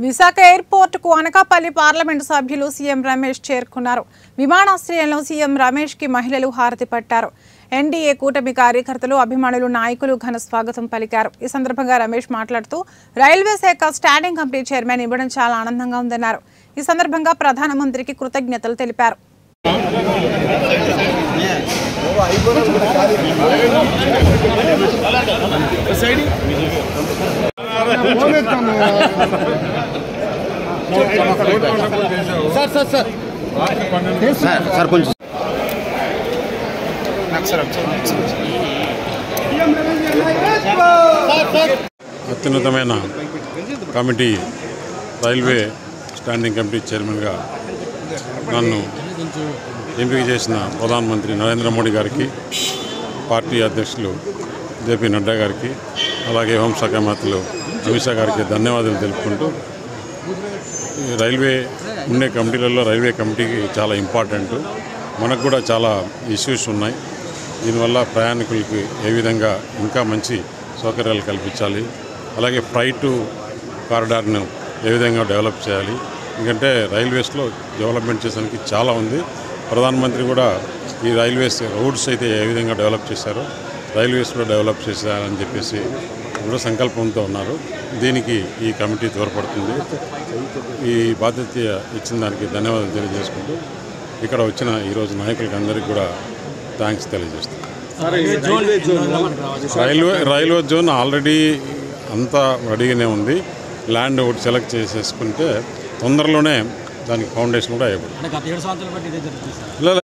Visakha airport కు Anakapalli parliament సభ్యులు CM Ramesh చేరుకున్నారు. విమానాశ్రయంలో సీఎం రమేష్ కి మహిళలు హారతి పట్టారు. ఎన్డీఏ కూటమి కార్యకర్తలు, అభిమానులు, నాయకులు ఘన స్వాగతం పలికారు. ఈ సందర్భంగా రమేష్ మాట్లాడుతూ రైల్వే శాఖ స్టాండింగ్ కమిటీ చైర్మన్ ఇవ్వడం చాలా ఆనందంగా ఉందన్నారు. ఈ సందర్భంగా ప్రధానమంత్రికి కృతజ్ఞతలు తెలిపారు. అత్యున్నతమైన కమిటీ రైల్వే స్టాండింగ్ కమిటీ చైర్మన్గా నన్ను ఎంపిక చేసిన ప్రధానమంత్రి నరేంద్ర మోడీ గారికి, పార్టీ అధ్యక్షులు జేపీ నడ్డా గారికి, అలాగే హోంశాఖ మంత్రులు అమిత్ షా గారికి ధన్యవాదాలు తెలుపుకుంటూ, రైల్వే ఉండే కమిటీలలో రైల్వే కమిటీకి చాలా ఇంపార్టెంట్. మనకు కూడా చాలా ఇష్యూస్ ఉన్నాయి. దీనివల్ల ప్రయాణికులకి ఏ విధంగా ఇంకా మంచి సౌకర్యాలు కల్పించాలి, అలాగే ఫ్రైట్ కారిడార్ను ఏ విధంగా డెవలప్ చేయాలి. ఎందుకంటే రైల్వేస్లో డెవలప్మెంట్ చేసడానికి చాలా ఉంది. ప్రధానమంత్రి కూడా ఈ రైల్వేస్ రోడ్స్ అయితే ఏ విధంగా డెవలప్ చేశారో రైల్వేస్లో డెవలప్ చేశారని చెప్పేసి కూడా సంకల్పంతో ఉన్నారు. దీనికి ఈ కమిటీ తోడ్పడుతుంది. ఈ బాధ్యత ఇచ్చిన దానికి ధన్యవాదాలు తెలియజేసుకుంటూ ఇక్కడ వచ్చిన ఈరోజు నాయకులకి అందరికీ కూడా థ్యాంక్స్ తెలియజేస్తాను. రైల్వే జోన్ ఆల్రెడీ అంతా రెడీగానే ఉంది. ల్యాండ్ ఒకటి సెలెక్ట్ చేసేసుకుంటే తొందరలోనే దానికి ఫౌండేషన్ కూడా అయిపోయింది.